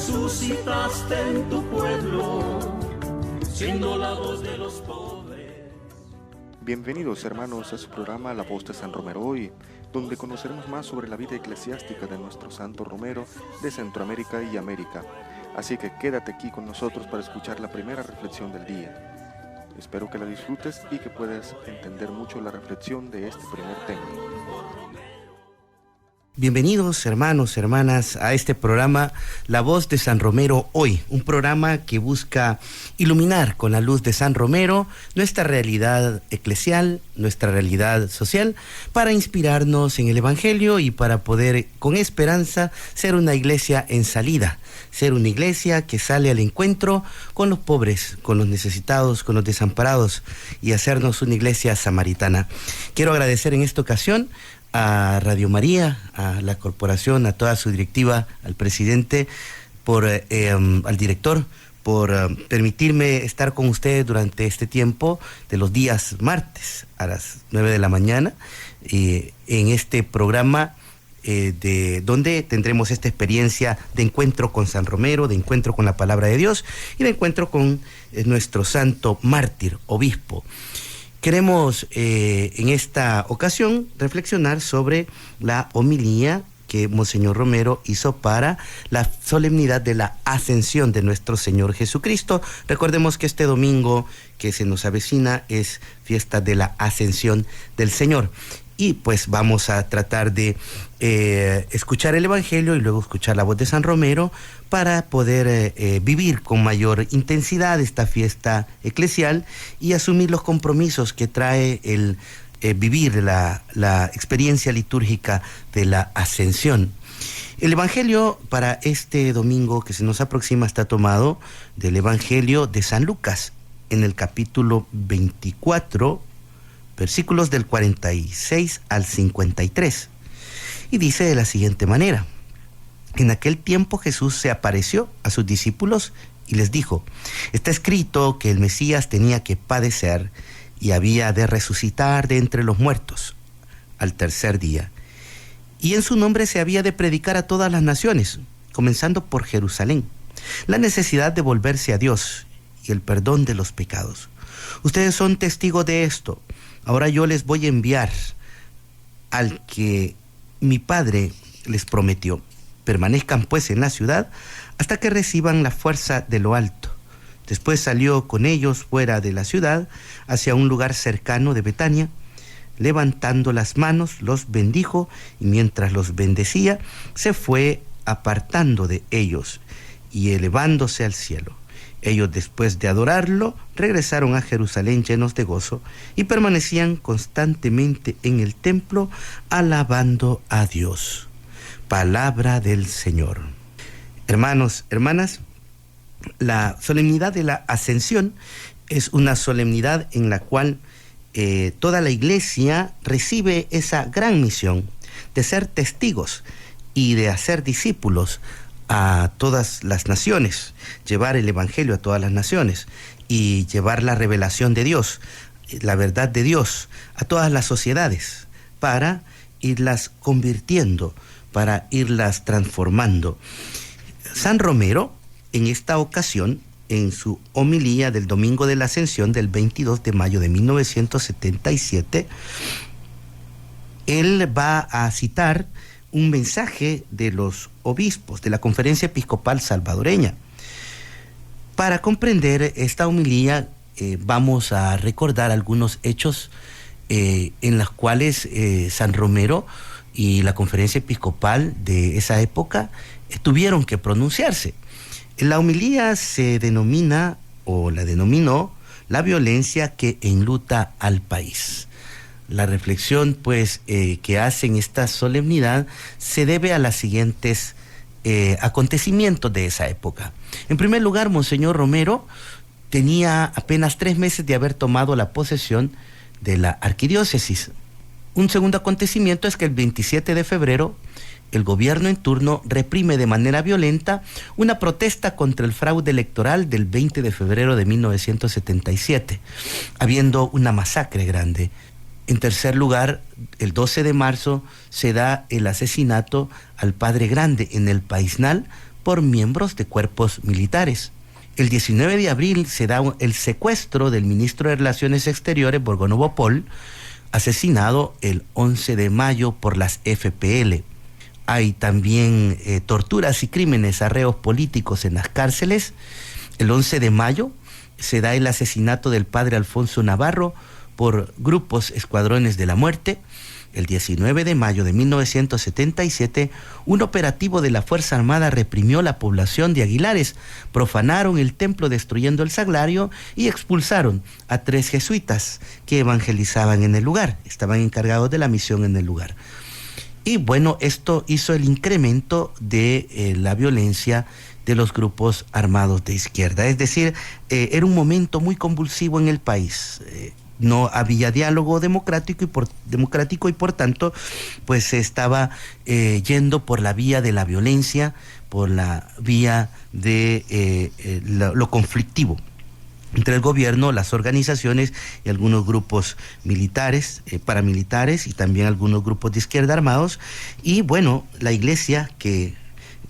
resucitaste en tu pueblo, siendo la voz de los pobres. Bienvenidos hermanos a su programa La Voz de San Romero Hoy, donde conoceremos más sobre la vida eclesiástica de nuestro Santo Romero de Centroamérica y América. Así que quédate aquí con nosotros para escuchar la primera reflexión del día. Espero que la disfrutes y que puedas entender mucho la reflexión de este primer tema. Bienvenidos hermanos, hermanas, a este programa La Voz de San Romero Hoy, un programa que busca iluminar con la luz de San Romero nuestra realidad eclesial, nuestra realidad social, para inspirarnos en el Evangelio y para poder con esperanza ser una iglesia en salida, ser una iglesia que sale al encuentro con los pobres, con los necesitados, con los desamparados y hacernos una iglesia samaritana. Quiero agradecer en esta ocasión a Radio María, a la corporación, a toda su directiva, al presidente, al director, por permitirme estar con ustedes durante este tiempo de los días martes a las 9 de la mañana, en este programa donde tendremos esta experiencia de encuentro con San Romero, de encuentro con la palabra de Dios y de encuentro con nuestro santo mártir, obispo. Queremos en esta ocasión reflexionar sobre la homilía que Monseñor Romero hizo para la solemnidad de la Ascensión de nuestro Señor Jesucristo. Recordemos que este domingo que se nos avecina es fiesta de la Ascensión del Señor. Y pues vamos a tratar de escuchar el Evangelio y luego escuchar la voz de San Romero para poder vivir con mayor intensidad esta fiesta eclesial y asumir los compromisos que trae el vivir la experiencia litúrgica de la Ascensión. El Evangelio para este domingo que se nos aproxima está tomado del Evangelio de San Lucas, en el capítulo 24, versículos del 46 al 53. Y dice de la siguiente manera: en aquel tiempo Jesús se apareció a sus discípulos y les dijo: está escrito que el Mesías tenía que padecer y había de resucitar de entre los muertos al tercer día. Y en su nombre se había de predicar a todas las naciones, comenzando por Jerusalén, la necesidad de volverse a Dios y el perdón de los pecados. Ustedes son testigos de esto. Ahora yo les voy a enviar al que mi Padre les prometió. Permanezcan pues en la ciudad hasta que reciban la fuerza de lo alto. Después salió con ellos fuera de la ciudad, hacia un lugar cercano de Betania. Levantando las manos, los bendijo, y mientras los bendecía, se fue apartando de ellos y elevándose al cielo. Ellos, después de adorarlo, regresaron a Jerusalén llenos de gozo y permanecían constantemente en el templo alabando a Dios. Palabra del Señor. Hermanos, hermanas, la solemnidad de la Ascensión es una solemnidad en la cual toda la Iglesia recibe esa gran misión de ser testigos y de hacer discípulos a todas las naciones, llevar el Evangelio a todas las naciones y llevar la revelación de Dios, la verdad de Dios a todas las sociedades para irlas convirtiendo, para irlas transformando. San Romero, en esta ocasión, en su homilía del Domingo de la Ascensión del 22 de mayo de 1977, él va a citar un mensaje de los obispos de la Conferencia Episcopal Salvadoreña. Para comprender esta homilía, vamos a recordar algunos hechos en los cuales San Romero y la Conferencia Episcopal de esa época tuvieron que pronunciarse. La homilía se denomina, o la denominó, la violencia que enluta al país. La reflexión, pues, que hace en esta solemnidad se debe a los siguientes acontecimientos de esa época. En primer lugar, Monseñor Romero tenía apenas 3 meses de haber tomado la posesión de la arquidiócesis. Un segundo acontecimiento es que el 27 de febrero el gobierno en turno reprime de manera violenta una protesta contra el fraude electoral del 20 de febrero de 1977, habiendo una masacre grande. En tercer lugar, el 12 de marzo se da el asesinato al Padre Grande en el Paisnal por miembros de cuerpos militares. El 19 de abril se da el secuestro del ministro de Relaciones Exteriores, Borgonovo Paul, asesinado el 11 de mayo por las FPL. Hay también torturas y crímenes a reos políticos en las cárceles. El 11 de mayo se da el asesinato del padre Alfonso Navarro por grupos escuadrones de la muerte. El 19 de mayo de 1977, un operativo de la Fuerza Armada reprimió la población de Aguilares, profanaron el templo destruyendo el sagrario y expulsaron a 3 jesuitas que evangelizaban en el lugar, estaban encargados de la misión en el lugar. Y bueno, esto hizo el incremento de la violencia de los grupos armados de izquierda. Es decir, era un momento muy convulsivo en el país. No había diálogo democrático y por tanto pues se estaba yendo por la vía de la violencia, por la vía de lo conflictivo entre el gobierno, las organizaciones y algunos grupos militares, paramilitares y también algunos grupos de izquierda armados. Y bueno, la iglesia, que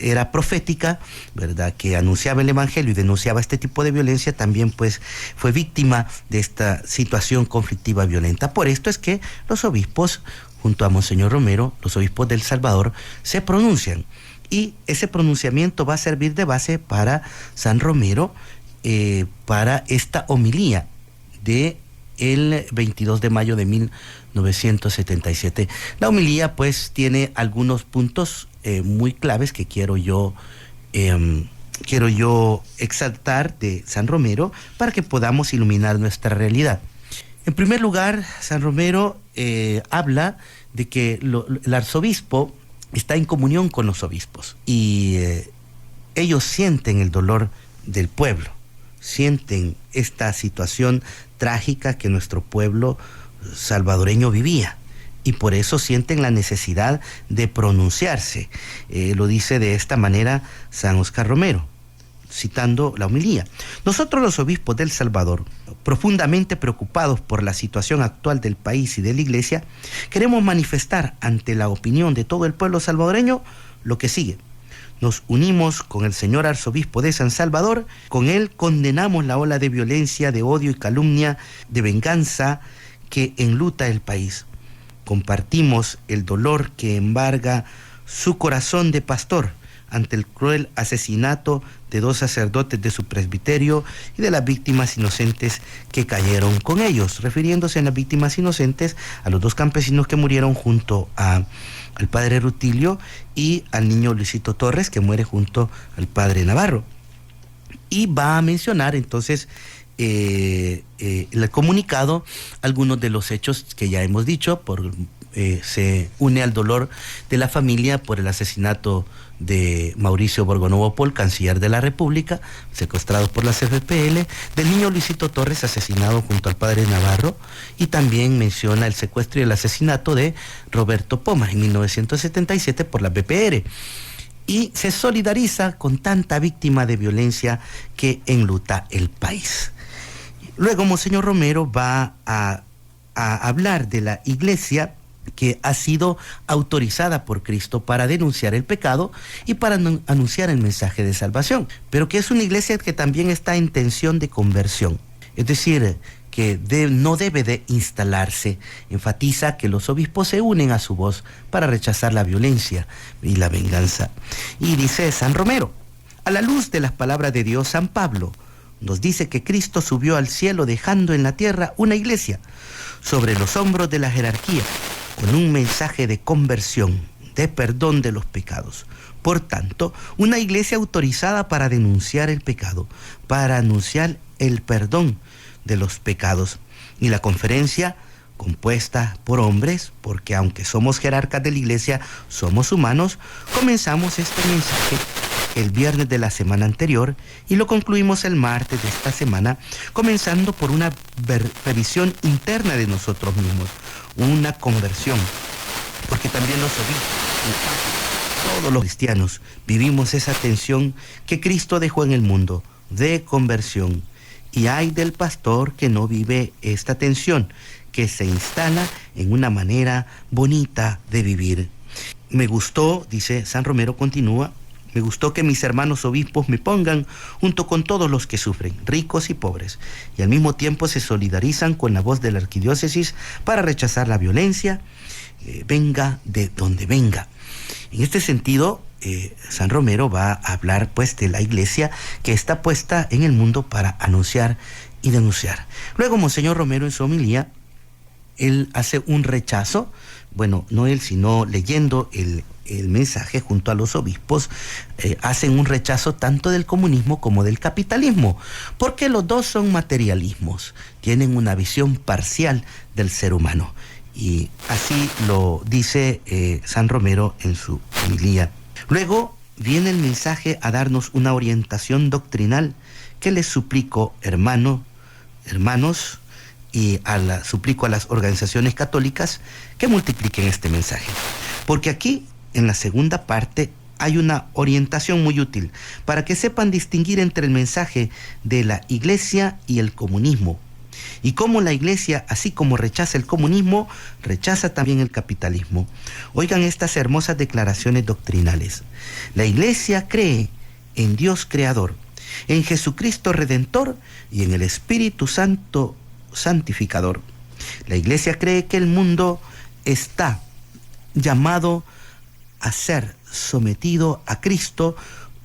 era profética, ¿verdad?, que anunciaba el evangelio y denunciaba este tipo de violencia, también pues fue víctima de esta situación conflictiva violenta. Por esto es que los obispos, junto a Monseñor Romero, los obispos del Salvador, se pronuncian. Y ese pronunciamiento va a servir de base para San Romero, para esta homilía de el 22 de mayo de 1977. La homilía pues tiene algunos puntos muy claves que quiero yo exaltar de San Romero para que podamos iluminar nuestra realidad. En primer lugar, San Romero habla de que el arzobispo está en comunión con los obispos y ellos sienten el dolor del pueblo, sienten esta situación trágica que nuestro pueblo salvadoreño vivía. Y por eso sienten la necesidad de pronunciarse. Lo dice de esta manera San Óscar Romero, citando la homilía. Nosotros los obispos del Salvador, profundamente preocupados por la situación actual del país y de la Iglesia, queremos manifestar ante la opinión de todo el pueblo salvadoreño lo que sigue. Nos unimos con el señor arzobispo de San Salvador, con él condenamos la ola de violencia, de odio y calumnia, de venganza que enluta el país. Compartimos el dolor que embarga su corazón de pastor ante el cruel asesinato de 2 sacerdotes de su presbiterio y de las víctimas inocentes que cayeron con ellos, refiriéndose a las víctimas inocentes a los 2 campesinos que murieron junto al padre Rutilio y al niño Luisito Torres, que muere junto al padre Navarro. Y va a mencionar entonces el comunicado algunos de los hechos que ya hemos dicho. Se une al dolor de la familia por el asesinato de Mauricio Borgonovo Paul, canciller de la República, secuestrado por las FPL, del niño Luisito Torres, asesinado junto al padre Navarro, y también menciona el secuestro y el asesinato de Roberto Poma en 1977 por la BPR. Y se solidariza con tanta víctima de violencia que enluta el país. Luego Monseñor Romero va a hablar de la iglesia que ha sido autorizada por Cristo para denunciar el pecado y para anunciar el mensaje de salvación, pero que es una iglesia que también está en tensión de conversión, es decir, que no debe de instalarse. Enfatiza que los obispos se unen a su voz para rechazar la violencia y la venganza. Y dice San Romero: a la luz de las palabras de Dios, San Pablo nos dice que Cristo subió al cielo dejando en la tierra una iglesia sobre los hombros de la jerarquía, con un mensaje de conversión, de perdón de los pecados. Por tanto, una iglesia autorizada para denunciar el pecado, para anunciar el perdón de los pecados. Y la conferencia, compuesta por hombres, porque aunque somos jerarcas de la iglesia, somos humanos, comenzamos este mensaje el viernes de la semana anterior y lo concluimos el martes de esta semana, comenzando por una revisión interna de nosotros mismos, una conversión, porque también los obispos, todos los cristianos, vivimos esa tensión que Cristo dejó en el mundo, de conversión. Y hay del pastor que no vive esta tensión, que se instala en una manera bonita de vivir. Me gustó, dice San Romero, continúa, Me gustó que mis hermanos obispos me pongan junto con todos los que sufren, ricos y pobres, y al mismo tiempo se solidarizan con la voz de la arquidiócesis para rechazar la violencia, venga de donde venga. En este sentido, San Romero va a hablar pues de la iglesia que está puesta en el mundo para anunciar y denunciar. Luego, Monseñor Romero, en su homilía, él hace un rechazo, bueno, no él, sino leyendo el mensaje junto a los obispos, hacen un rechazo tanto del comunismo como del capitalismo, porque los dos son materialismos, tienen una visión parcial del ser humano. Y así lo dice San Romero en su homilía. Luego viene el mensaje a darnos una orientación doctrinal que les suplico, hermanos, y suplico a las organizaciones católicas que multipliquen este mensaje. Porque aquí, en la segunda parte, hay una orientación muy útil para que sepan distinguir entre el mensaje de la Iglesia y el comunismo. Y cómo la Iglesia, así como rechaza el comunismo, rechaza también el capitalismo. Oigan estas hermosas declaraciones doctrinales. La Iglesia cree en Dios Creador, en Jesucristo Redentor y en el Espíritu Santo Santificador. La Iglesia cree que el mundo está llamado a ser sometido a Cristo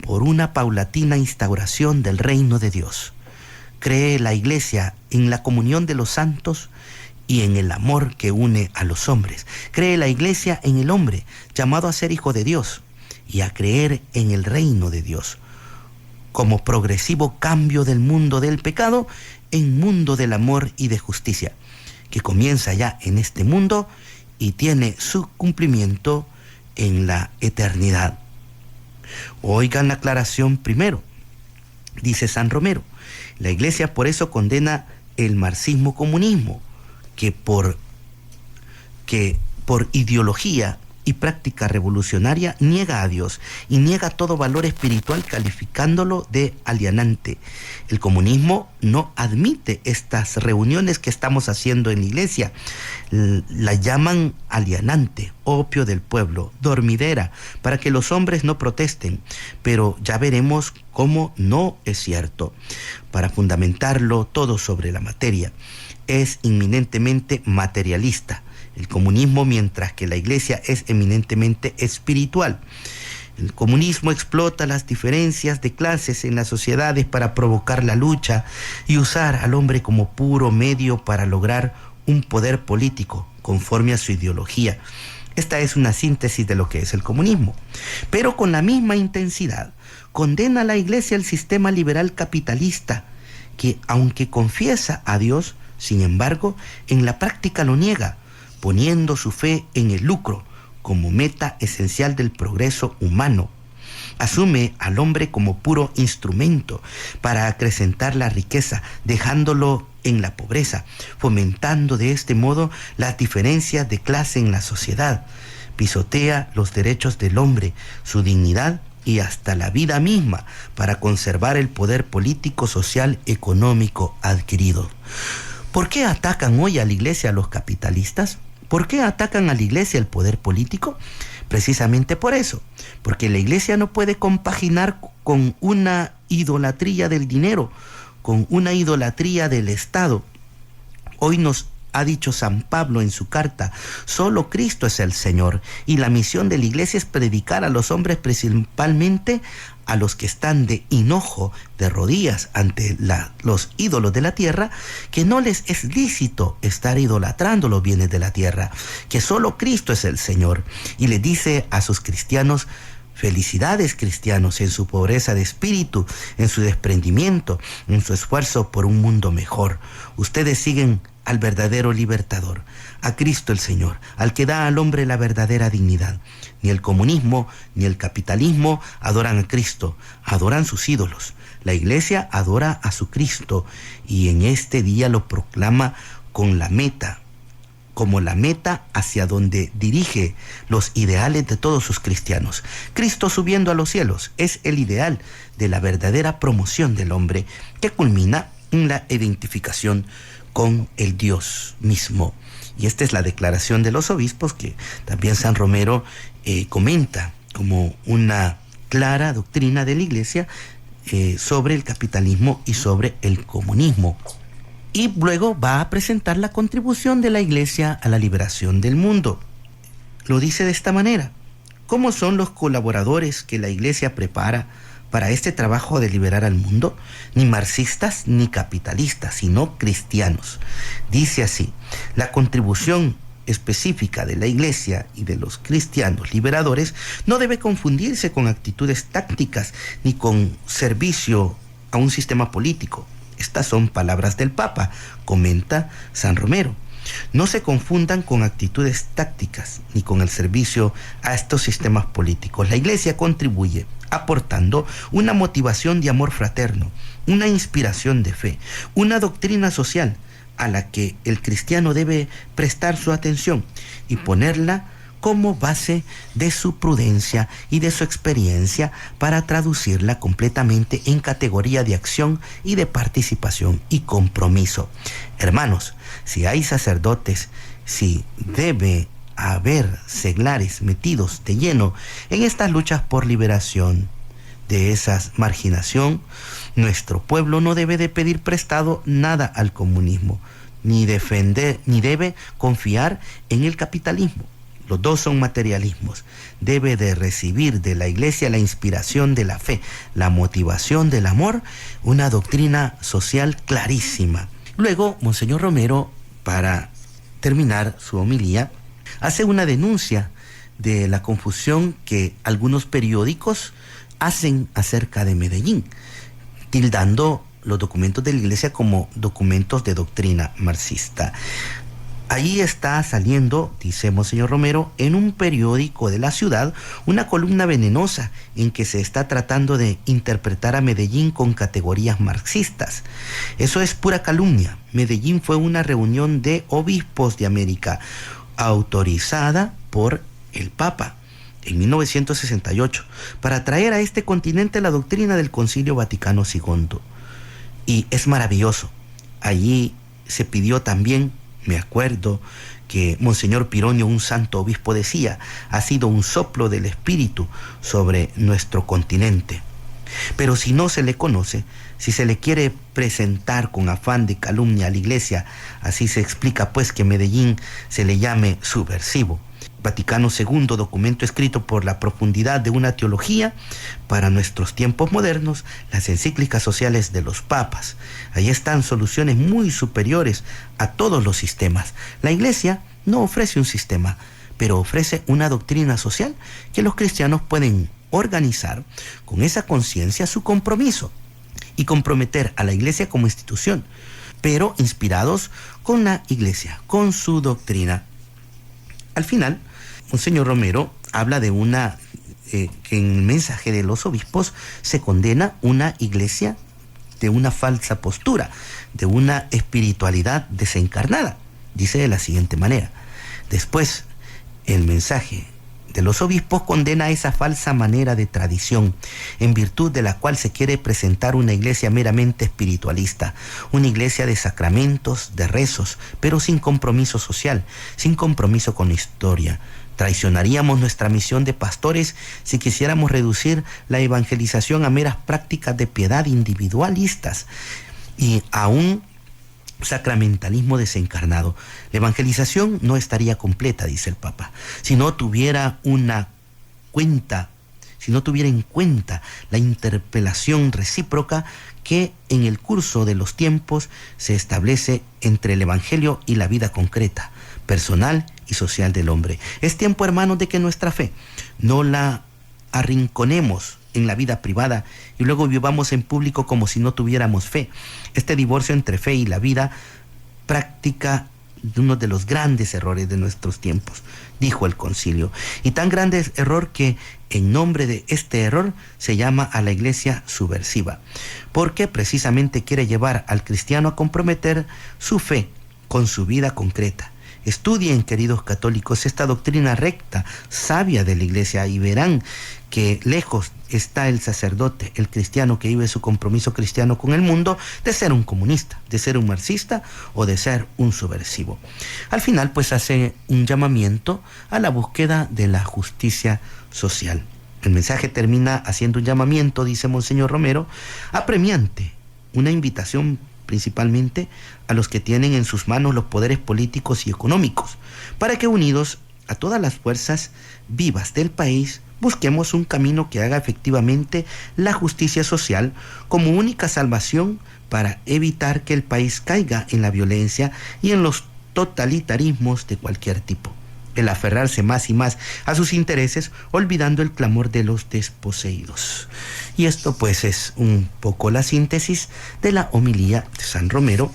por una paulatina instauración del reino de Dios. Cree la Iglesia en la comunión de los santos y en el amor que une a los hombres. Cree la Iglesia en el hombre, llamado a ser hijo de Dios y a creer en el reino de Dios, como progresivo cambio del mundo del pecado en mundo del amor y de justicia, que comienza ya en este mundo y tiene su cumplimiento en la eternidad. Oigan la aclaración primero. Dice San Romero, la Iglesia por eso condena el marxismo-comunismo, que por ideología y práctica revolucionaria niega a Dios y niega todo valor espiritual, calificándolo de alienante. El comunismo no admite estas reuniones que estamos haciendo en la Iglesia. La llaman alienante, opio del pueblo, dormidera, para que los hombres no protesten. Pero ya veremos cómo no es cierto. Para fundamentarlo todo sobre la materia, es inminentemente materialista el comunismo, mientras que la Iglesia es eminentemente espiritual. El comunismo explota las diferencias de clases en las sociedades para provocar la lucha y usar al hombre como puro medio para lograr un poder político conforme a su ideología. Esta es una síntesis de lo que es el comunismo. Pero con la misma intensidad condena la Iglesia el sistema liberal capitalista, que aunque confiesa a Dios, sin embargo, en la práctica lo niega, poniendo su fe en el lucro como meta esencial del progreso humano. Asume al hombre como puro instrumento para acrecentar la riqueza, dejándolo en la pobreza, fomentando de este modo las diferencias de clase en la sociedad. Pisotea los derechos del hombre, su dignidad y hasta la vida misma para conservar el poder político, social, económico adquirido. ¿Por qué atacan hoy a la Iglesia los capitalistas? ¿Por qué atacan a la Iglesia el poder político? Precisamente por eso, porque la Iglesia no puede compaginar con una idolatría del dinero, con una idolatría del Estado. Hoy nos ha dicho San Pablo en su carta, solo Cristo es el Señor, y la misión de la Iglesia es predicar a los hombres, principalmente a los que están de hinojo, de rodillas ante los ídolos de la tierra, que no les es lícito estar idolatrando los bienes de la tierra, que solo Cristo es el Señor. Y le dice a sus cristianos: felicidades, cristianos, en su pobreza de espíritu, en su desprendimiento, en su esfuerzo por un mundo mejor. Ustedes siguen al verdadero libertador, a Cristo el Señor, al que da al hombre la verdadera dignidad. Ni el comunismo ni el capitalismo adoran a Cristo, adoran sus ídolos. La Iglesia adora a su Cristo y en este día lo proclama como la meta hacia donde dirige los ideales de todos sus cristianos. Cristo subiendo a los cielos es el ideal de la verdadera promoción del hombre, que culmina en la identificación con el Dios mismo. Y esta es la declaración de los obispos que también San Romero comenta como una clara doctrina de la Iglesia sobre el capitalismo y sobre el comunismo. Y luego va a presentar la contribución de la Iglesia a la liberación del mundo. Lo dice de esta manera: ¿cómo son los colaboradores que la Iglesia prepara para este trabajo de liberar al mundo? Ni marxistas ni capitalistas, sino cristianos. Dice así: la contribución específica de la Iglesia y de los cristianos liberadores no debe confundirse con actitudes tácticas ni con servicio a un sistema político. Estas son palabras del Papa, comenta San Romero. No se confundan con actitudes tácticas ni con el servicio a estos sistemas políticos. La Iglesia contribuye aportando una motivación de amor fraterno, una inspiración de fe, una doctrina social a la que el cristiano debe prestar su atención y ponerla como base de su prudencia y de su experiencia para traducirla completamente en categoría de acción y de participación y compromiso. Hermanos, si hay sacerdotes, si debe haber seglares metidos de lleno en estas luchas por liberación de esa marginación, nuestro pueblo no debe de pedir prestado nada al comunismo, ni defender, ni debe confiar en el capitalismo. Los dos son materialismos. Debe de recibir de la Iglesia la inspiración de la fe, la motivación del amor, una doctrina social clarísima. Luego, Monseñor Romero, para terminar su homilía, hace una denuncia de la confusión que algunos periódicos hacen acerca de Medellín, tildando los documentos de la Iglesia como documentos de doctrina marxista. Ahí está saliendo, dice Monseñor Romero, en un periódico de la ciudad, una columna venenosa en que se está tratando de interpretar a Medellín con categorías marxistas. Eso es pura calumnia. Medellín fue una reunión de obispos de América, autorizada por el Papa en 1968, para traer a este continente la doctrina del Concilio Vaticano II. Y es maravilloso. Allí se pidió también, me acuerdo que Monseñor Pironio, un santo obispo, decía: ha sido un soplo del Espíritu sobre nuestro continente. Pero si no se le conoce, si se le quiere presentar con afán de calumnia a la Iglesia, así se explica pues que Medellín se le llame subversivo. Vaticano II, documento escrito por la profundidad de una teología para nuestros tiempos modernos, las encíclicas sociales de los papas. Ahí están soluciones muy superiores a todos los sistemas. La Iglesia no ofrece un sistema, pero ofrece una doctrina social que los cristianos pueden organizar con esa conciencia su compromiso y comprometer a la Iglesia como institución, pero inspirados con la Iglesia, con su doctrina. Al final, Monseñor Romero habla de que en el mensaje de los obispos se condena una iglesia de una falsa postura, de una espiritualidad desencarnada. Dice de la siguiente manera: después, el mensaje de los obispos condena esa falsa manera de tradición, en virtud de la cual se quiere presentar una iglesia meramente espiritualista, una iglesia de sacramentos, de rezos, pero sin compromiso social, sin compromiso con la historia. Traicionaríamos nuestra misión de pastores si quisiéramos reducir la evangelización a meras prácticas de piedad individualistas y a un sacramentalismo desencarnado. La evangelización no estaría completa, dice el Papa, si no tuviera en cuenta la interpelación recíproca que en el curso de los tiempos se establece entre el Evangelio y la vida concreta, personal y social del hombre. Es tiempo, hermanos, de que nuestra fe no la arrinconemos en la vida privada y luego vivamos en público como si no tuviéramos fe. Este divorcio entre fe y la vida práctica uno de los grandes errores de nuestros tiempos, dijo el concilio. Y tan grande es error que en nombre de este error se llama a la iglesia subversiva, porque precisamente quiere llevar al cristiano a comprometer su fe con su vida concreta. Estudien, queridos católicos, esta doctrina recta, sabia de la Iglesia, y verán que lejos está el sacerdote, el cristiano que vive su compromiso cristiano con el mundo, de ser un comunista, de ser un marxista o de ser un subversivo. Al final, pues hace un llamamiento a la búsqueda de la justicia social. El mensaje termina haciendo un llamamiento, dice Monseñor Romero, apremiante, una invitación principalmente a los que tienen en sus manos los poderes políticos y económicos, para que unidos a todas las fuerzas vivas del país busquemos un camino que haga efectivamente la justicia social como única salvación para evitar que el país caiga en la violencia y en los totalitarismos de cualquier tipo. El aferrarse más y más a sus intereses, olvidando el clamor de los desposeídos. Y esto pues es un poco la síntesis de la homilía de San Romero,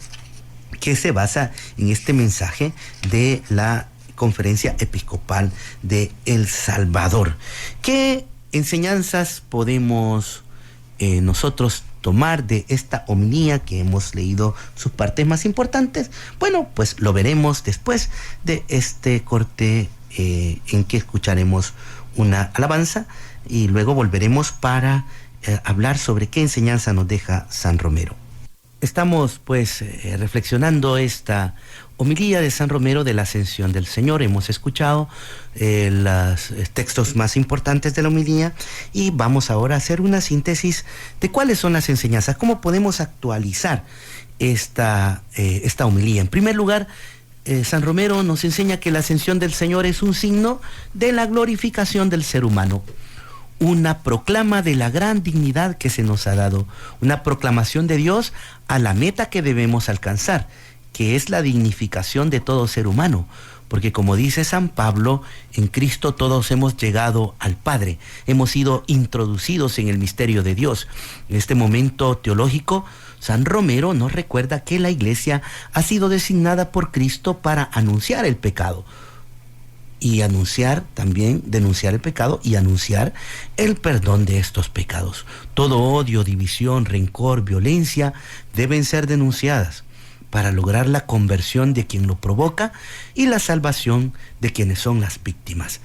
que se basa en este mensaje de la Conferencia Episcopal de El Salvador. ¿Qué enseñanzas podemos nosotros tomar de esta homilía que hemos leído sus partes más importantes? Bueno, pues lo veremos después de este corte en que escucharemos una alabanza y luego volveremos para hablar sobre qué enseñanza nos deja San Romero. Estamos pues reflexionando esta homilía de San Romero de la Ascensión del Señor. Hemos escuchado los textos más importantes de la homilía y vamos ahora a hacer una síntesis de cuáles son las enseñanzas, cómo podemos actualizar esta homilía. En primer lugar, San Romero nos enseña que la Ascensión del Señor es un signo de la glorificación del ser humano, una proclama de la gran dignidad que se nos ha dado, una proclamación de Dios a la meta que debemos alcanzar, que es la dignificación de todo ser humano, porque como dice San Pablo, en Cristo todos hemos llegado al Padre, hemos sido introducidos en el misterio de Dios. En este momento teológico, San Romero nos recuerda que la Iglesia ha sido designada por Cristo para anunciar el pecado, y anunciar también, denunciar el pecado y anunciar el perdón de estos pecados. Todo odio, división, rencor, violencia deben ser denunciadas para lograr la conversión de quien lo provoca y la salvación de quienes son las víctimas.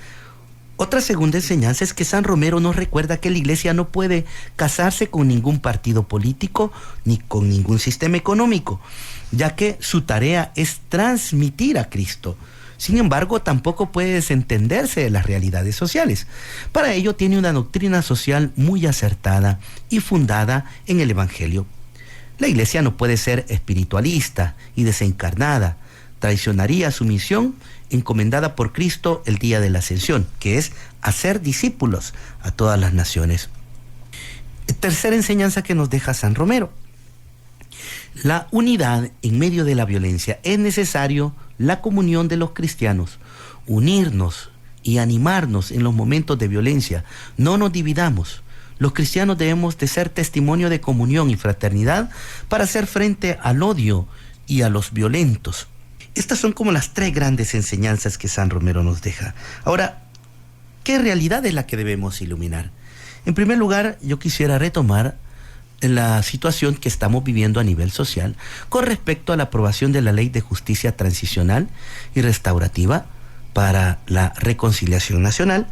Otra segunda enseñanza es que San Romero nos recuerda que la Iglesia no puede casarse con ningún partido político ni con ningún sistema económico, ya que su tarea es transmitir a Cristo. Sin embargo, tampoco puede desentenderse de las realidades sociales. Para ello tiene una doctrina social muy acertada y fundada en el Evangelio. La Iglesia no puede ser espiritualista y desencarnada. Traicionaría su misión encomendada por Cristo el día de la Ascensión, que es hacer discípulos a todas las naciones. Tercera enseñanza que nos deja San Romero: la unidad en medio de la violencia. Es necesario la comunión de los cristianos, unirnos y animarnos en los momentos de violencia. No nos dividamos. Los cristianos debemos de ser testimonio de comunión y fraternidad para hacer frente al odio y a los violentos. Estas son como las tres grandes enseñanzas que San Romero nos deja. Ahora, ¿qué realidad es la que debemos iluminar? En primer lugar, yo quisiera retomar la situación que estamos viviendo a nivel social con respecto a la aprobación de la Ley de Justicia Transicional y Restaurativa para la Reconciliación Nacional,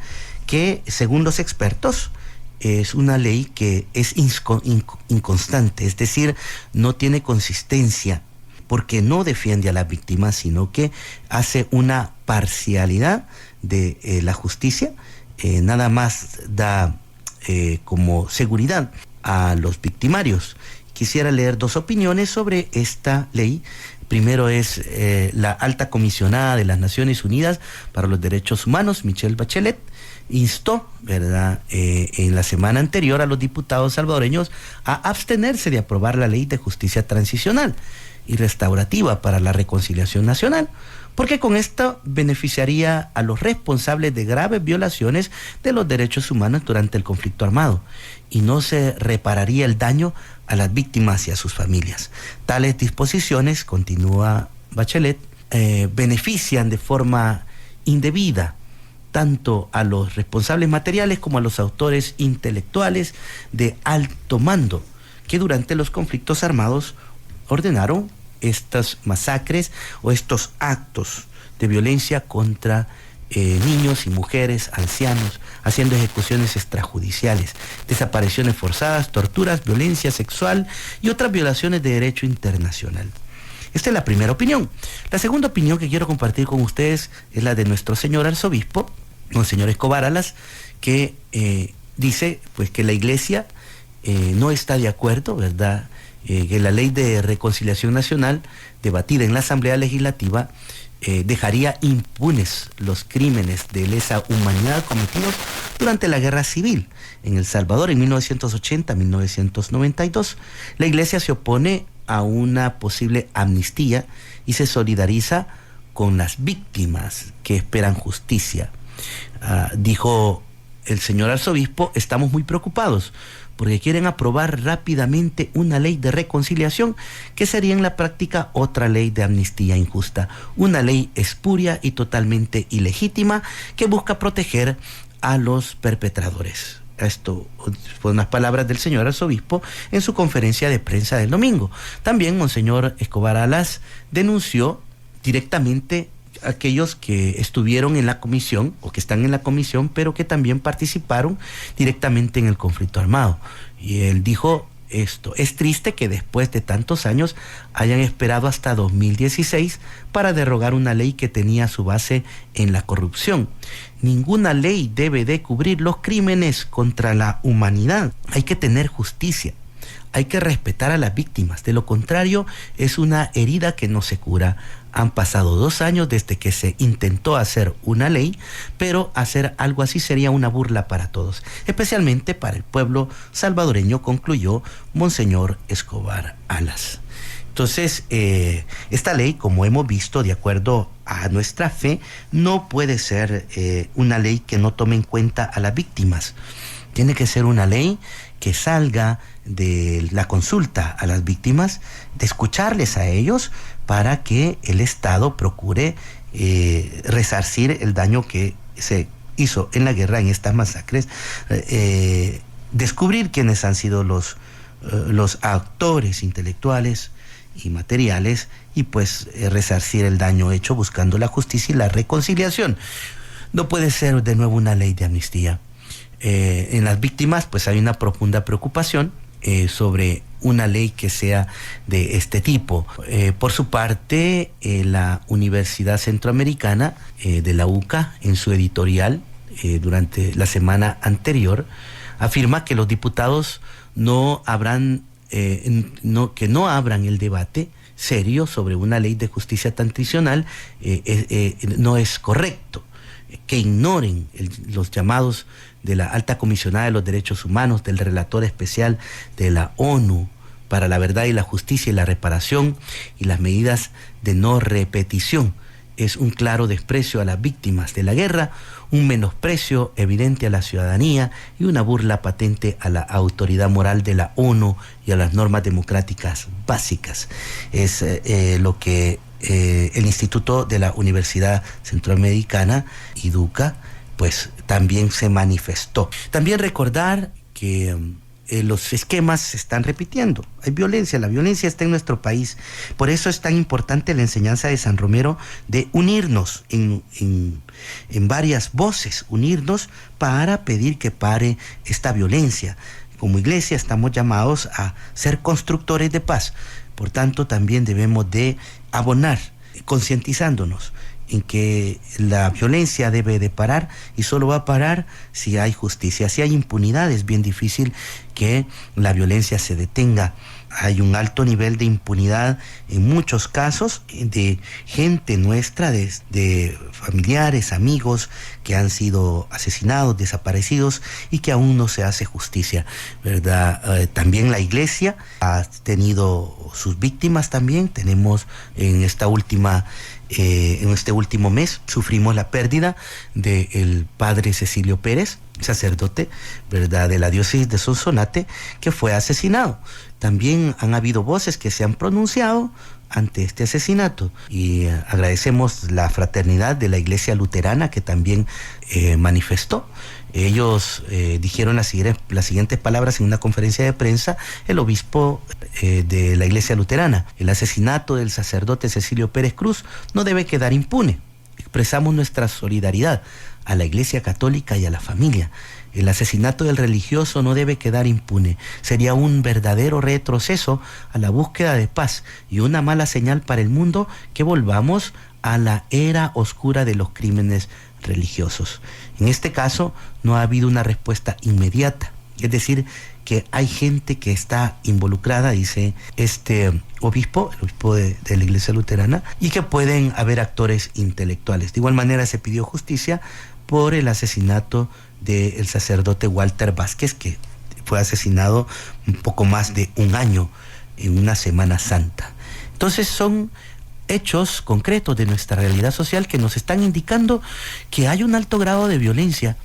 que según los expertos es una ley que es inconstante, es decir, no tiene consistencia, porque no defiende a las víctimas, sino que hace una parcialidad de la justicia, nada más da como seguridad a los victimarios. Quisiera leer dos opiniones sobre esta ley. Primero es la alta comisionada de las Naciones Unidas para los Derechos Humanos, Michelle Bachelet, instó, ¿verdad?, en la semana anterior a los diputados salvadoreños a abstenerse de aprobar la Ley de Justicia Transicional y Restaurativa para la Reconciliación Nacional, porque con esto beneficiaría a los responsables de graves violaciones de los derechos humanos durante el conflicto armado y no se repararía el daño a las víctimas y a sus familias. Tales disposiciones, continúa Bachelet, benefician de forma indebida tanto a los responsables materiales como a los autores intelectuales de alto mando que durante los conflictos armados ordenaron estas masacres o estos actos de violencia contra niños y mujeres, ancianos, haciendo ejecuciones extrajudiciales, desapariciones forzadas, torturas, violencia sexual y otras violaciones de derecho internacional. Esta es la primera opinión. La segunda opinión que quiero compartir con ustedes es la de nuestro señor arzobispo, Monseñor Escobar Alas, que dice pues que la Iglesia no está de acuerdo, ¿verdad? Que la ley de reconciliación nacional debatida en la Asamblea Legislativa dejaría impunes los crímenes de lesa humanidad cometidos durante la Guerra Civil en El Salvador en 1980-1992. La Iglesia se opone a una posible amnistía y se solidariza con las víctimas que esperan justicia. Dijo el señor arzobispo: estamos muy preocupados porque quieren aprobar rápidamente una ley de reconciliación que sería en la práctica otra ley de amnistía injusta, una ley espuria y totalmente ilegítima que busca proteger a los perpetradores. Esto fueron unas palabras del señor arzobispo en su conferencia de prensa del domingo. También Monseñor Escobar Alas denunció directamente aquellos que estuvieron en la comisión o que están en la comisión, pero que también participaron directamente en el conflicto armado. Y él dijo esto: es triste que después de tantos años hayan esperado hasta 2016 para derogar una ley que tenía su base en la corrupción. Ninguna ley debe de cubrir los crímenes contra la humanidad. Hay que tener justicia. Hay que respetar a las víctimas. De lo contrario, es una herida que no se cura. Han pasado 2 años desde que se intentó hacer una ley, pero hacer algo así sería una burla para todos, especialmente para el pueblo salvadoreño, concluyó Monseñor Escobar Alas. Entonces, esta ley, como hemos visto, de acuerdo a nuestra fe, no puede ser una ley que no tome en cuenta a las víctimas. Tiene que ser una ley que salga de la consulta a las víctimas, de escucharles a ellos, para que el Estado procure resarcir el daño que se hizo en la guerra, en estas masacres, descubrir quiénes han sido los actores intelectuales y materiales, y pues resarcir el daño hecho buscando la justicia y la reconciliación. No puede ser de nuevo una ley de amnistía. En las víctimas pues hay una profunda preocupación sobre una ley que sea de este tipo. Por su parte, la Universidad Centroamericana de la UCA, en su editorial durante la semana anterior, afirma que los diputados que no abran el debate serio sobre una ley de justicia transicional no es correcto. Que ignoren los llamados de la alta comisionada de los derechos humanos, del relator especial de la ONU para la verdad y la justicia y la reparación, y las medidas de no repetición. Es un claro desprecio a las víctimas de la guerra, un menosprecio evidente a la ciudadanía y una burla patente a la autoridad moral de la ONU y a las normas democráticas básicas. Es lo que el Instituto de la Universidad Centroamericana, IDUCA, pues también se manifestó. También recordar que los esquemas se están repitiendo. Hay violencia, la violencia está en nuestro país. Por eso es tan importante la enseñanza de San Romero de unirnos en varias voces, unirnos para pedir que pare esta violencia. Como iglesia estamos llamados a ser constructores de paz. Por tanto, también debemos de abonar, concientizándonos en que la violencia debe de parar, y solo va a parar si hay justicia. Si hay impunidad, es bien difícil que la violencia se detenga. Hay un alto nivel de impunidad en muchos casos de gente nuestra, de familiares, amigos que han sido asesinados, desaparecidos, y que aún no se hace justicia, ¿verdad? También la iglesia ha tenido sus víctimas también. Tenemos en este último mes sufrimos la pérdida del padre Cecilio Pérez, sacerdote, ¿verdad?, de la diócesis de Sonsonate, que fue asesinado. También han habido voces que se han pronunciado ante este asesinato, y agradecemos la fraternidad de la Iglesia Luterana, que también manifestó. Ellos dijeron las siguientes palabras en una conferencia de prensa, el obispo de la Iglesia Luterana: el asesinato del sacerdote Cecilio Pérez Cruz no debe quedar impune. Expresamos nuestra solidaridad a la Iglesia Católica y a la familia. El asesinato del religioso no debe quedar impune. Sería un verdadero retroceso a la búsqueda de paz y una mala señal para el mundo que volvamos a la era oscura de los crímenes religiosos. En este caso no ha habido una respuesta inmediata, es decir, que hay gente que está involucrada, dice este obispo, el obispo de la Iglesia Luterana, y que pueden haber actores intelectuales. De igual manera se pidió justicia por el asesinato del sacerdote Walter Vázquez, que fue asesinado un poco más de un año en una Semana Santa. Entonces son hechos concretos de nuestra realidad social que nos están indicando que hay un alto grado de violencia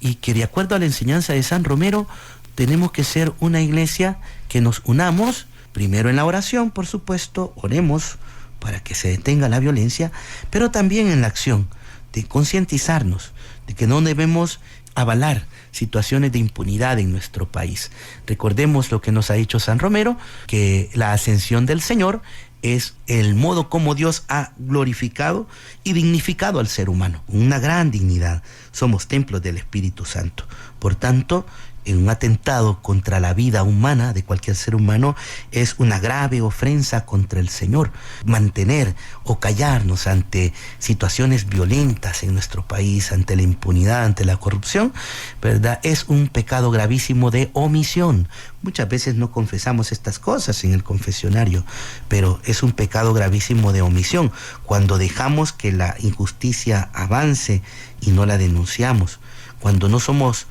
y que, de acuerdo a la enseñanza de San Romero, tenemos que ser una iglesia que nos unamos, primero en la oración, por supuesto, oremos para que se detenga la violencia, pero también en la acción, de concientizarnos de que no debemos avalar situaciones de impunidad en nuestro país. Recordemos lo que nos ha dicho San Romero, que la ascensión del Señor es el modo como Dios ha glorificado y dignificado al ser humano, una gran dignidad. Somos templos del Espíritu Santo. Por tanto, en un atentado contra la vida humana de cualquier ser humano es una grave ofensa contra el Señor. Mantener o callarnos ante situaciones violentas en nuestro país, ante la impunidad, ante la corrupción, ¿verdad?, es un pecado gravísimo de omisión. Muchas veces no confesamos estas cosas en el confesionario, pero es un pecado gravísimo de omisión cuando dejamos que la injusticia avance y no la denunciamos, cuando no somos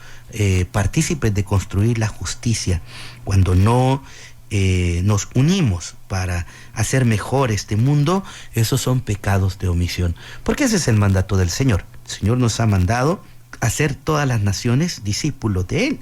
partícipes de construir la justicia, cuando no nos unimos para hacer mejor este mundo. Esos son pecados de omisión, porque ese es el mandato del Señor. El Señor nos ha mandado hacer todas las naciones discípulos de Él.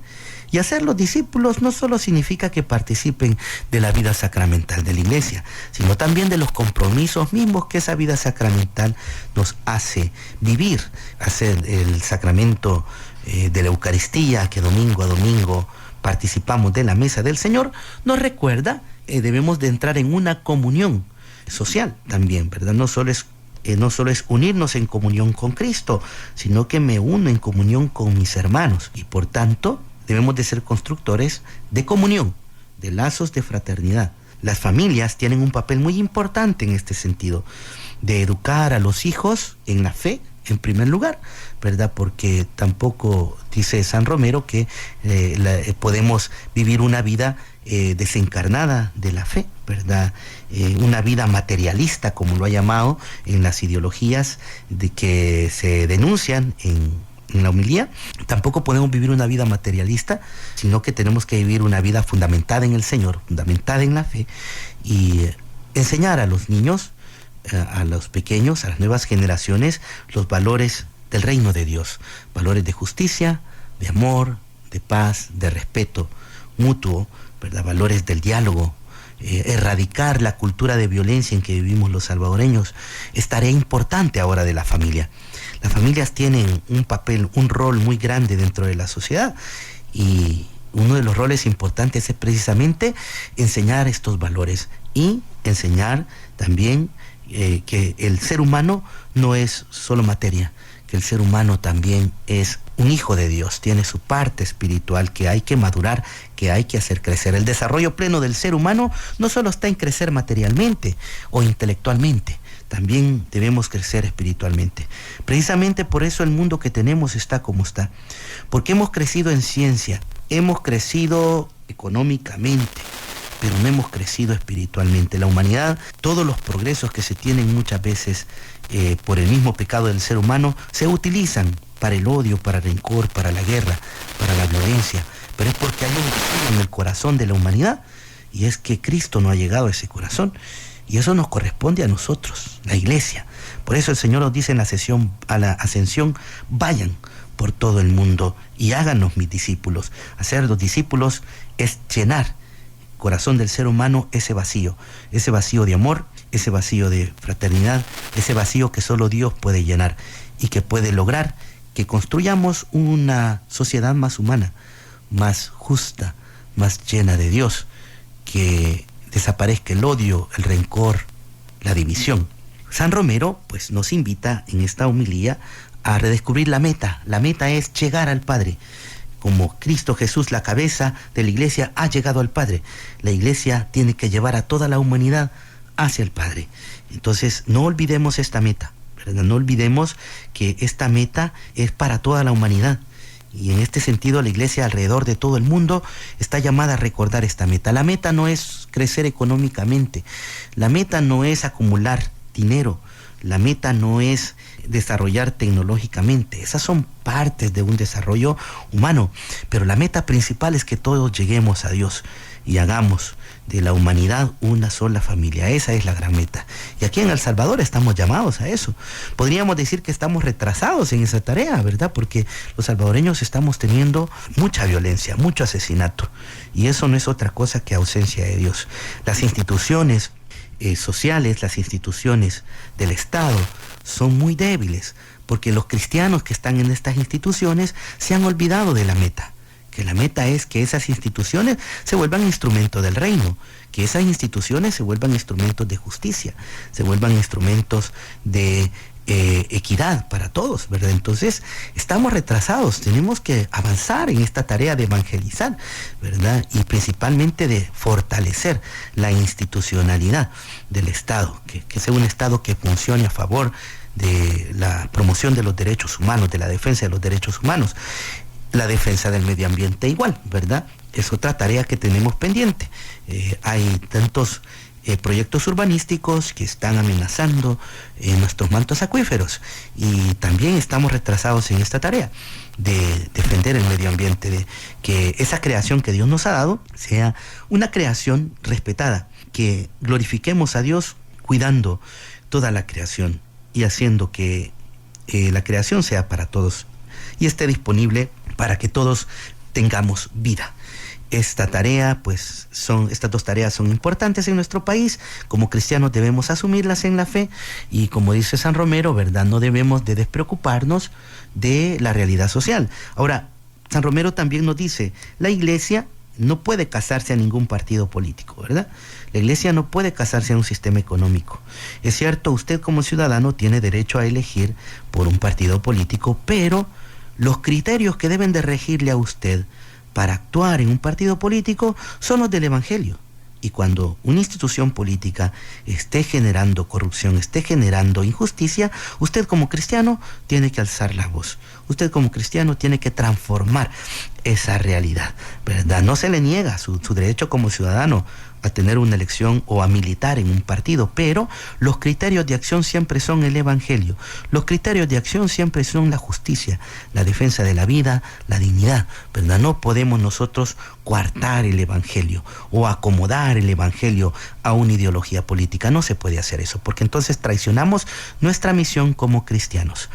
Y hacer los discípulos no solo significa que participen de la vida sacramental de la iglesia, sino también de los compromisos mismos que esa vida sacramental nos hace vivir. Hacer el sacramento de la Eucaristía, que domingo a domingo participamos de la mesa del Señor, nos recuerda debemos de entrar en una comunión social también, ¿verdad? No solo es unirnos en comunión con Cristo, sino que me uno en comunión con mis hermanos, y por tanto debemos de ser constructores de comunión, de lazos de fraternidad. Las familias tienen un papel muy importante en este sentido, de educar a los hijos en la fe, en primer lugar, ¿verdad? Porque tampoco dice San Romero que podemos vivir una vida desencarnada de la fe, ¿verdad? Una vida materialista, como lo ha llamado en las ideologías de que se denuncian en la homilía. Tampoco podemos vivir una vida materialista, sino que tenemos que vivir una vida fundamentada en el Señor, fundamentada en la fe, y enseñar a los niños, a los pequeños, a las nuevas generaciones, los valores del reino de Dios, valores de justicia, de amor, de paz, de respeto mutuo, ¿verdad? Valores del diálogo, erradicar la cultura de violencia en que vivimos los salvadoreños. Es tarea importante ahora de la familia. Las familias tienen un papel, un rol muy grande dentro de la sociedad, y uno de los roles importantes es precisamente enseñar estos valores y enseñar también que el ser humano no es solo materia, que el ser humano también es un hijo de Dios, tiene su parte espiritual que hay que madurar, que hay que hacer crecer. El desarrollo pleno del ser humano no solo está en crecer materialmente o intelectualmente, también debemos crecer espiritualmente. Precisamente por eso el mundo que tenemos está como está, porque hemos crecido en ciencia, hemos crecido económicamente, pero no hemos crecido espiritualmente. La humanidad, todos los progresos que se tienen muchas veces por el mismo pecado del ser humano, se utilizan para el odio, para el rencor, para la guerra, para la violencia, pero es porque hay un vacío en el corazón de la humanidad, y es que Cristo no ha llegado a ese corazón, y eso nos corresponde a nosotros, la iglesia. Por eso el Señor nos dice en la ascensión, vayan por todo el mundo y háganos mis discípulos. Hacer los discípulos es llenar corazón del ser humano ese vacío de amor, ese vacío de fraternidad, ese vacío que solo Dios puede llenar y que puede lograr que construyamos una sociedad más humana, más justa, más llena de Dios, que desaparezca el odio, el rencor, la división. San Romero pues nos invita en esta homilía a redescubrir la meta. La meta es llegar al Padre. Como Cristo Jesús, la cabeza de la iglesia, ha llegado al Padre. La iglesia tiene que llevar a toda la humanidad hacia el Padre. Entonces no olvidemos esta meta, ¿verdad? No olvidemos que esta meta es para toda la humanidad. Y en este sentido, la Iglesia alrededor de todo el mundo está llamada a recordar esta meta. La meta no es crecer económicamente, la meta no es acumular dinero, la meta no es desarrollar tecnológicamente. Esas son partes de un desarrollo humano, pero la meta principal es que todos lleguemos a Dios y hagamos de la humanidad una sola familia. Esa es la gran meta. Y aquí en El Salvador estamos llamados a eso. Podríamos decir que estamos retrasados en esa tarea, ¿verdad? Porque los salvadoreños estamos teniendo mucha violencia, mucho asesinato. Y eso no es otra cosa que ausencia de Dios. Las instituciones sociales, las instituciones del Estado son muy débiles, porque los cristianos que están en estas instituciones se han olvidado de la meta. Que la meta es que esas instituciones se vuelvan instrumentos del reino, que esas instituciones se vuelvan instrumentos de justicia, se vuelvan instrumentos de equidad para todos, ¿verdad? Entonces, estamos retrasados, tenemos que avanzar en esta tarea de evangelizar, ¿verdad? Y principalmente de fortalecer la institucionalidad del Estado, que sea un Estado que funcione a favor de la promoción de los derechos humanos, de la defensa de los derechos humanos. La defensa del medio ambiente igual, ¿verdad? Es otra tarea que tenemos pendiente. Hay tantos proyectos urbanísticos que están amenazando nuestros mantos acuíferos, y también estamos retrasados en esta tarea de defender el medio ambiente, de que esa creación que Dios nos ha dado sea una creación respetada, que glorifiquemos a Dios cuidando toda la creación y haciendo que la creación sea para todos y esté disponible para que todos tengamos vida. Esta tarea, pues, estas dos tareas son importantes en nuestro país. Como cristianos debemos asumirlas en la fe, y como dice San Romero, ¿verdad?, no debemos de despreocuparnos de la realidad social. Ahora, San Romero también nos dice, la Iglesia no puede casarse a ningún partido político, ¿verdad? La Iglesia no puede casarse a un sistema económico. Es cierto, usted como ciudadano tiene derecho a elegir por un partido político, pero los criterios que deben de regirle a usted para actuar en un partido político son los del Evangelio. Y cuando una institución política esté generando corrupción, esté generando injusticia, usted como cristiano tiene que alzar la voz. Usted como cristiano tiene que transformar esa realidad, ¿verdad? No se le niega su derecho como ciudadano a tener una elección o a militar en un partido, pero los criterios de acción siempre son el Evangelio. Los criterios de acción siempre son la justicia, la defensa de la vida, la dignidad, ¿verdad? No podemos nosotros coartar el Evangelio o acomodar el Evangelio a una ideología política. No se puede hacer eso, porque entonces traicionamos nuestra misión como cristianos.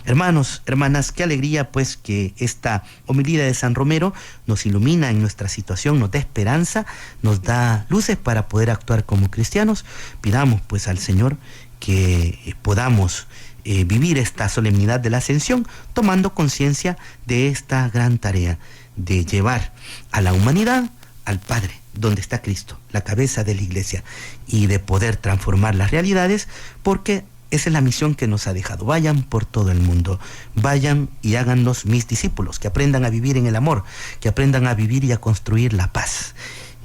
Hermanos, hermanas, qué alegría pues que esta homilía de San Romero nos ilumina en nuestra situación, nos da esperanza, nos da luces para poder actuar como cristianos. Pidamos pues al Señor que podamos vivir esta solemnidad de la Ascensión, tomando conciencia de esta gran tarea de llevar a la humanidad al Padre, donde está Cristo, la cabeza de la Iglesia, y de poder transformar las realidades, porque esa es la misión que nos ha dejado. Vayan por todo el mundo, vayan y háganlos mis discípulos, que aprendan a vivir en el amor, que aprendan a vivir y a construir la paz.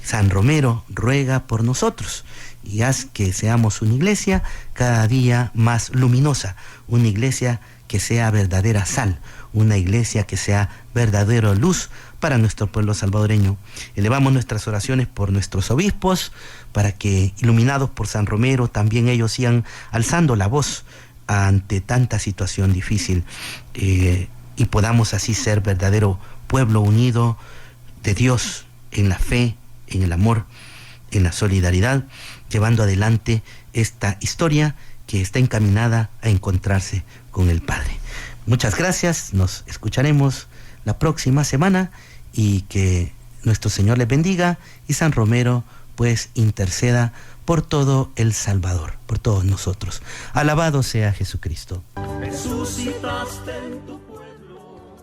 San Romero ruega por nosotros y haz que seamos una iglesia cada día más luminosa, una iglesia que sea verdadera sal, una iglesia que sea verdadera luz para nuestro pueblo salvadoreño. Elevamos nuestras oraciones por nuestros obispos, para que, iluminados por San Romero, también ellos sigan alzando la voz ante tanta situación difícil, y podamos así ser verdadero pueblo unido de Dios en la fe, en el amor, en la solidaridad, llevando adelante esta historia que está encaminada a encontrarse con el Padre. Muchas gracias, nos escucharemos la próxima semana, y que nuestro Señor les bendiga y San Romero pues interceda por todo El Salvador, por todos nosotros. Alabado sea Jesucristo. Resucitaste en tu pueblo.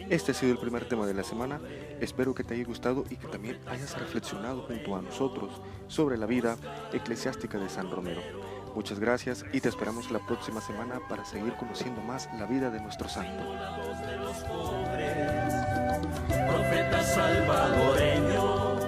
Este ha sido el primer tema de la semana. Espero que te haya gustado y que también hayas reflexionado junto a nosotros sobre la vida eclesiástica de San Romero. Muchas gracias y te esperamos la próxima semana para seguir conociendo más la vida de nuestro santo. Profeta salvadoreño.